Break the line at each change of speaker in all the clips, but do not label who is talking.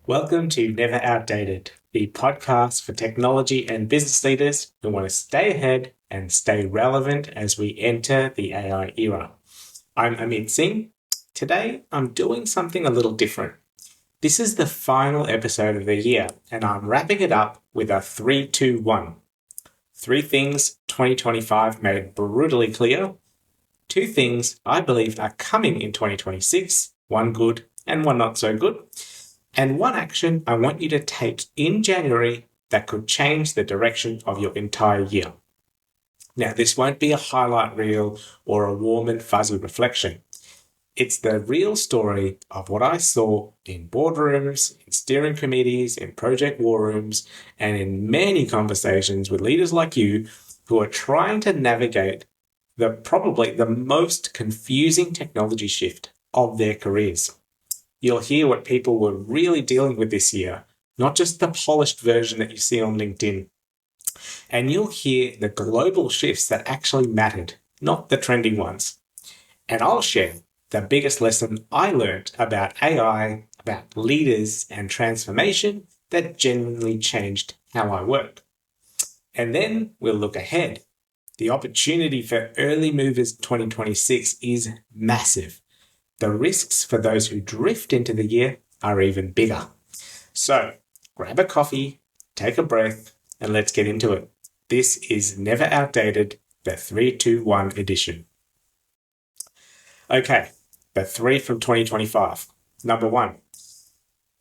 Welcome to Never Outdated, the podcast for technology and business leaders who want to stay ahead and stay relevant as we enter the AI era. I'm Amit Singh. Today, I'm doing something a little different. This is the final episode of the year, and I'm wrapping it up with a 3-2-1. 3 things 2025 made brutally clear, 2 things I believe are coming in 2026, one good and one not so good, and 1 action I want you to take in January that could change the direction of your entire year. Now, this won't be a highlight reel or a warm and fuzzy reflection. It's the real story of what I saw in boardrooms, in steering committees, in project war rooms, and in many conversations with leaders like you who are trying to navigate probably the most confusing technology shift of their careers. You'll hear what people were really dealing with this year, not just the polished version that you see on LinkedIn. And you'll hear the global shifts that actually mattered, not the trending ones. And I'll share the biggest lesson I learned about AI, about leaders and transformation that genuinely changed how I work. And then we'll look ahead. The opportunity for early movers 2026 is massive. The risks for those who drift into the year are even bigger. So grab a coffee, take a breath, and let's get into it. This is Never Outdated, the 3-2-1 edition. Okay, the 3 from 2025. Number 1,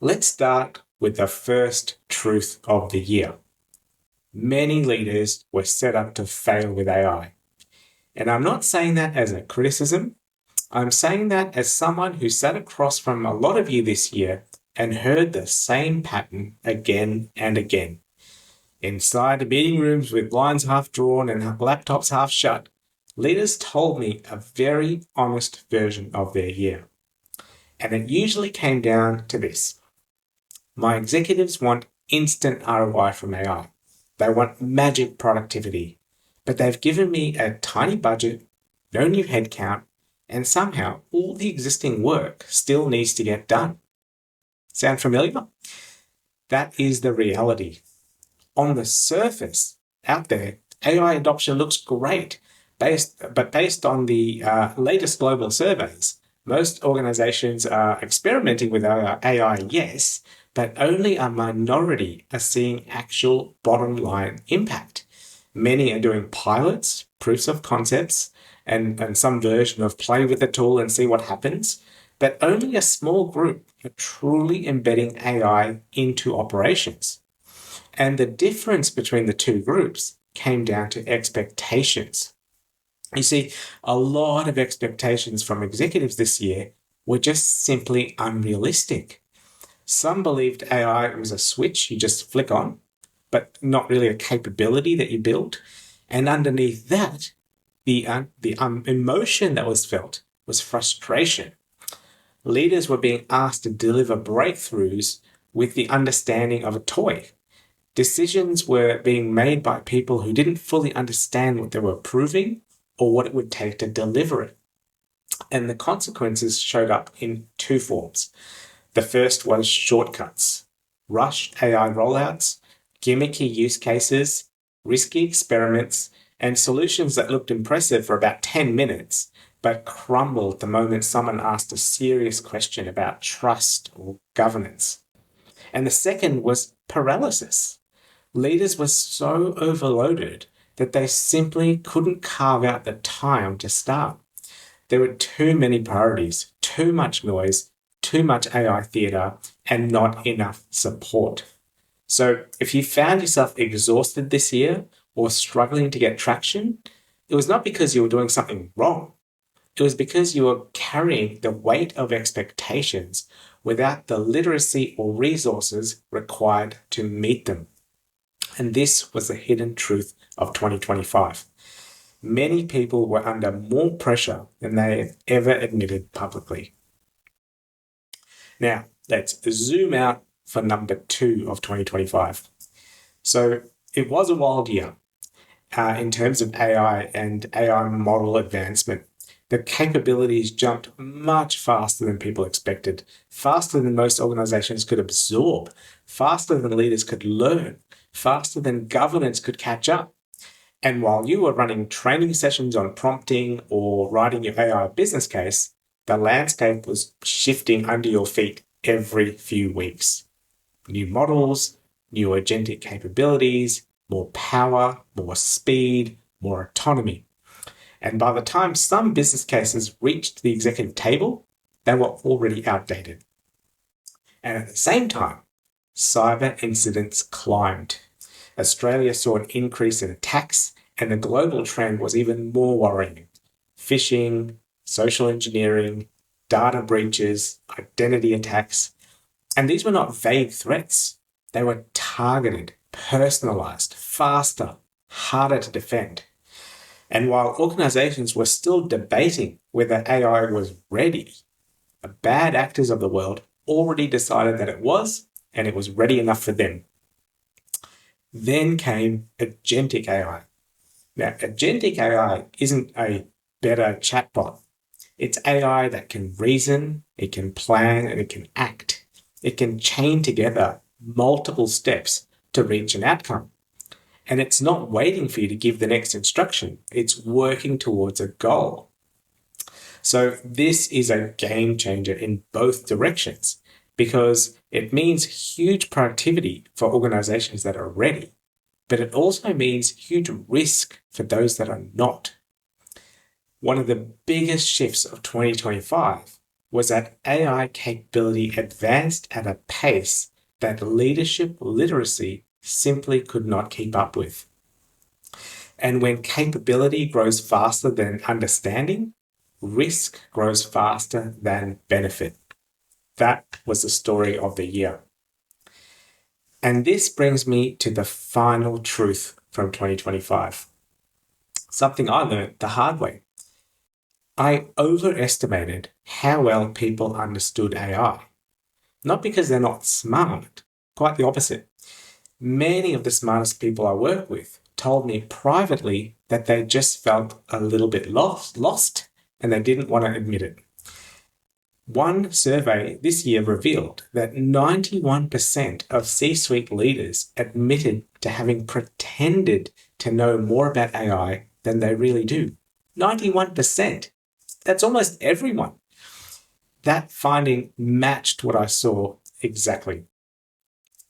let's start with the first truth of the year. Many leaders were set up to fail with AI. And I'm not saying that as a criticism. I'm saying that as someone who sat across from a lot of you this year and heard the same pattern again and again. Inside meeting rooms with blinds half drawn and laptops half shut, leaders told me a very honest version of their year. And it usually came down to this. My executives want instant ROI from AI. They want magic productivity. But they've given me a tiny budget, no new headcount, and somehow all the existing work still needs to get done. Sound familiar? That is the reality. On the surface, out there, AI adoption looks great, based on the latest global surveys. Most organizations are experimenting with AI, yes, but only a minority are seeing actual bottom line impact. Many are doing pilots, proofs of concepts, and some version of play with the tool and see what happens, but only a small group are truly embedding AI into operations. And the difference between the two groups came down to expectations. You see, a lot of expectations from executives this year were just simply unrealistic. Some believed AI was a switch you just flick on, but not really a capability that you build. And underneath that, the emotion that was felt was frustration. Leaders were being asked to deliver breakthroughs with the understanding of a toy. Decisions were being made by people who didn't fully understand what they were proving or what it would take to deliver it. And the consequences showed up in 2 forms. The first was shortcuts, rushed AI rollouts, gimmicky use cases, risky experiments, and solutions that looked impressive for about 10 minutes, but crumbled the moment someone asked a serious question about trust or governance. And the second was paralysis. Leaders were so overloaded that they simply couldn't carve out the time to start. There were too many priorities, too much noise, too much AI theatre, and not enough support. So if you found yourself exhausted this year or struggling to get traction, it was not because you were doing something wrong. It was because you were carrying the weight of expectations without the literacy or resources required to meet them. And this was the hidden truth of 2025. Many people were under more pressure than they have ever admitted publicly. Now, let's zoom out for number 2 of 2025. So it was a wild year in terms of AI and AI model advancement. The capabilities jumped much faster than people expected, faster than most organizations could absorb, faster than leaders could learn, faster than governance could catch up. And while you were running training sessions on prompting or writing your AI business case, the landscape was shifting under your feet every few weeks. New models, new agentic capabilities, more power, more speed, more autonomy. And by the time some business cases reached the executive table, they were already outdated. And at the same time, cyber incidents climbed. Australia saw an increase in attacks, and the global trend was even more worrying. Phishing, social engineering, data breaches, identity attacks. And these were not vague threats. They were targeted, personalized, faster, harder to defend. And while organizations were still debating whether AI was ready, the bad actors of the world already decided that it was, and it was ready enough for them. Then came agentic AI. Now, agentic AI isn't a better chatbot. It's AI that can reason, it can plan, and it can act. It can chain together multiple steps to reach an outcome. And it's not waiting for you to give the next instruction. It's working towards a goal. So this is a game changer in both directions because it means huge productivity for organizations that are ready, but it also means huge risk for those that are not. One of the biggest shifts of 2025 was that AI capability advanced at a pace that leadership literacy simply could not keep up with. And when capability grows faster than understanding, risk grows faster than benefit. That was the story of the year. And this brings me to the final truth from 2025. Something I learned the hard way. I overestimated how well people understood AI. Not because they're not smart, quite the opposite. Many of the smartest people I work with told me privately that they just felt a little bit lost and they didn't want to admit it. One survey this year revealed that 91% of C-suite leaders admitted to having pretended to know more about AI than they really do. 91%. That's almost everyone. That finding matched what I saw exactly.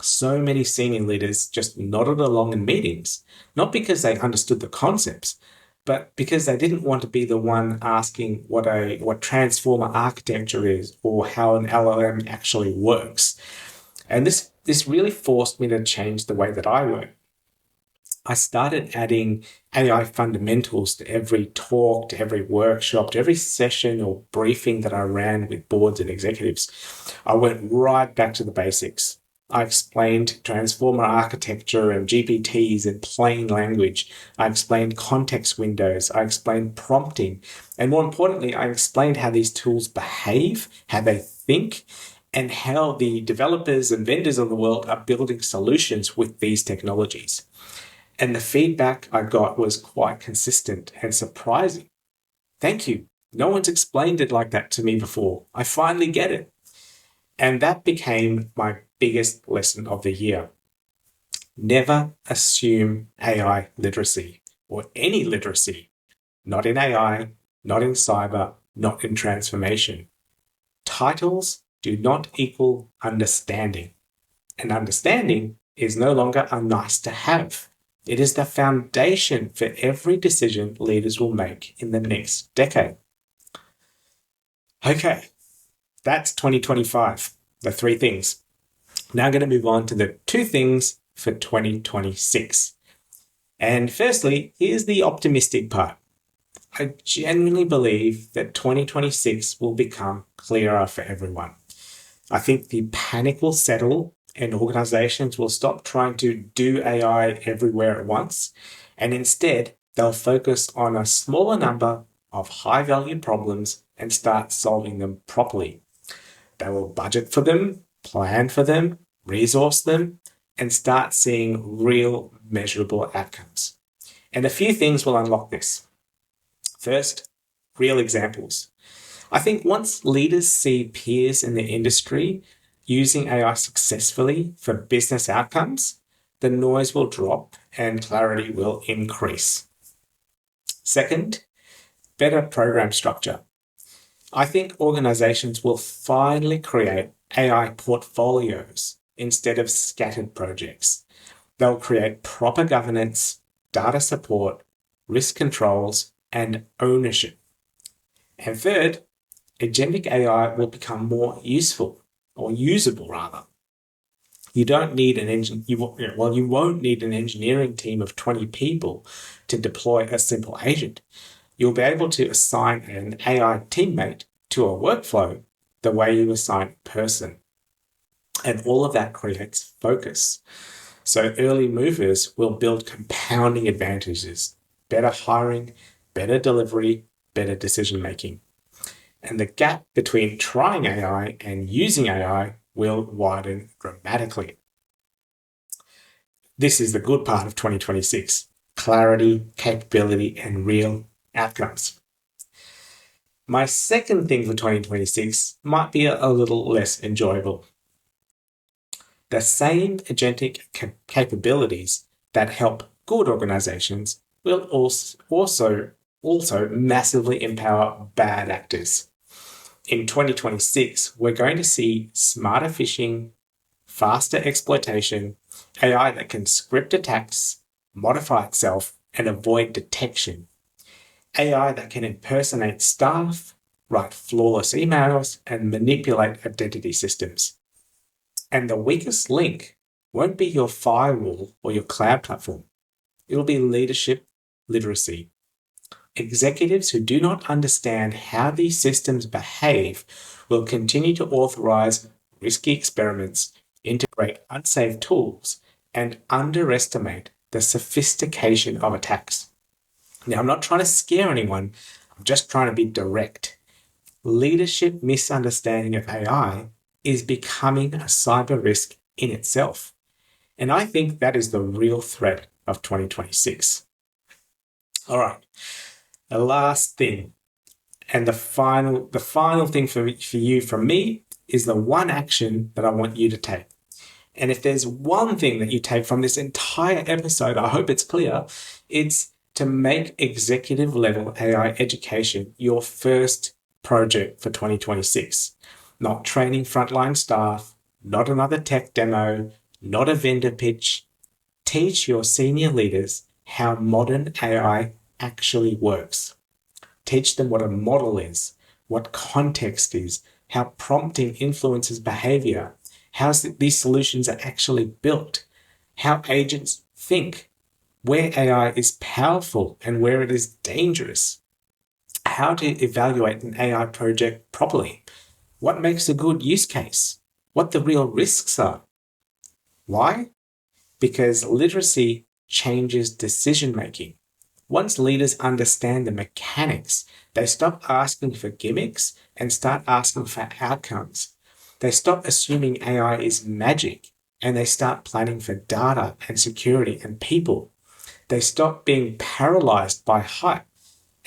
So many senior leaders just nodded along in meetings, not because they understood the concepts, but because they didn't want to be the one asking what transformer architecture is or how an LLM actually works. And this really forced me to change the way that I work. I started adding AI fundamentals to every talk, to every workshop, to every session or briefing that I ran with boards and executives. I went right back to the basics. I explained transformer architecture and GPTs in plain language. I explained context windows. I explained prompting. And more importantly, I explained how these tools behave, how they think, and how the developers and vendors of the world are building solutions with these technologies. And the feedback I got was quite consistent and surprising. Thank you. No one's explained it like that to me before. I finally get it. And that became my biggest lesson of the year. Never assume AI literacy or any literacy. Not in AI, not in cyber, not in transformation. Titles do not equal understanding. And understanding is no longer a nice to have. It is the foundation for every decision leaders will make in the next decade. Okay, that's 2025, the 3 things. Now I'm going to move on to the 2 things for 2026. And firstly, here's the optimistic part. I genuinely believe that 2026 will become clearer for everyone. I think the panic will settle and organizations will stop trying to do AI everywhere at once, and instead they'll focus on a smaller number of high-value problems and start solving them properly. They will budget for them, plan for them, resource them, and start seeing real measurable outcomes. And a few things will unlock this. First, real examples. I think once leaders see peers in the industry using AI successfully for business outcomes, the noise will drop and clarity will increase. Second, better program structure. I think organizations will finally create AI portfolios instead of scattered projects. They'll create proper governance, data support, risk controls, and ownership. And third, agentic AI will become more useful, or usable rather. You won't need an engineering team of 20 people to deploy a simple agent. You'll be able to assign an AI teammate to a workflow the way you assign a person. And all of that creates focus. So early movers will build compounding advantages, better hiring, better delivery, better decision making. And the gap between trying AI and using AI will widen dramatically. This is the good part of 2026: clarity, capability, and real outcomes. My second thing for 2026 might be a little less enjoyable. The same agentic capabilities that help good organizations will also massively empower bad actors. In 2026, we're going to see smarter phishing, faster exploitation, AI that can script attacks, modify itself, and avoid detection. AI that can impersonate staff, write flawless emails, and manipulate identity systems. And the weakest link won't be your firewall or your cloud platform. It'll be leadership literacy. Executives who do not understand how these systems behave will continue to authorize risky experiments, integrate unsafe tools, and underestimate the sophistication of attacks. Now, I'm not trying to scare anyone. I'm just trying to be direct. Leadership misunderstanding of AI is becoming a cyber risk in itself. And I think that is the real threat of 2026. All right, the last thing and the final thing for you from me is the one action that I want you to take. And if there's one thing that you take from this entire episode, I hope it's clear, it's to make executive level AI education your first project for 2026. Not training frontline staff, not another tech demo, not a vendor pitch. Teach your senior leaders how modern AI actually works. Teach them what a model is, what context is, how prompting influences behavior, how these solutions are actually built, how agents think, where AI is powerful and where it is dangerous, how to evaluate an AI project properly, what makes a good use case, what the real risks are. Why? Because literacy changes decision making. Once leaders understand the mechanics, they stop asking for gimmicks and start asking for outcomes. They stop assuming AI is magic and they start planning for data and security and people. They stop being paralyzed by hype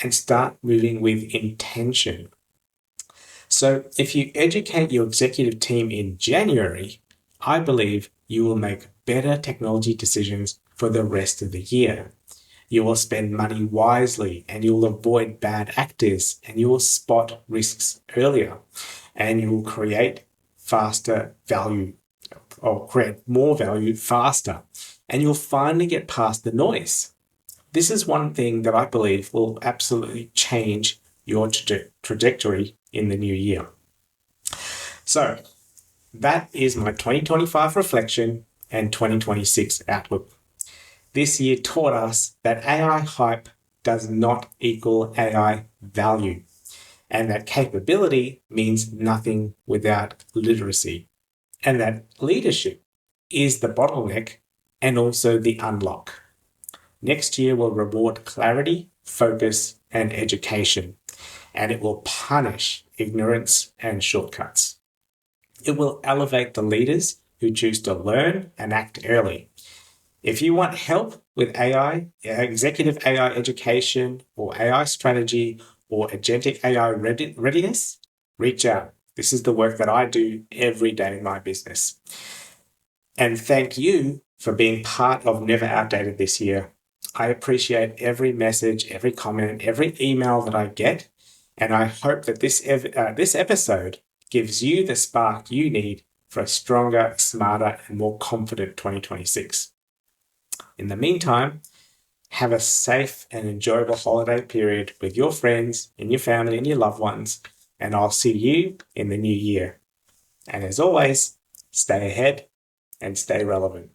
and start moving with intention. So if you educate your executive team in January, I believe you will make better technology decisions for the rest of the year. You will spend money wisely and you will avoid bad actors and you will spot risks earlier and you will create faster value or create more value faster and you'll finally get past the noise. This is one thing that I believe will absolutely change your trajectory in the new year. So that is my 2025 reflection and 2026 outlook. This year taught us that AI hype does not equal AI value, and that capability means nothing without literacy, and that leadership is the bottleneck and also the unlock. Next year will reward clarity, focus, and education, and it will punish ignorance and shortcuts. It will elevate the leaders who choose to learn and act early. If you want help with AI, executive AI education, or AI strategy, or agentic AI readiness, reach out. This is the work that I do every day in my business. And thank you for being part of Never Outdated this year. I appreciate every message, every comment, every email that I get, and I hope that this episode gives you the spark you need for a stronger, smarter, and more confident 2026. In the meantime, have a safe and enjoyable holiday period with your friends and your family and your loved ones, and I'll see you in the new year. And as always, stay ahead and stay relevant.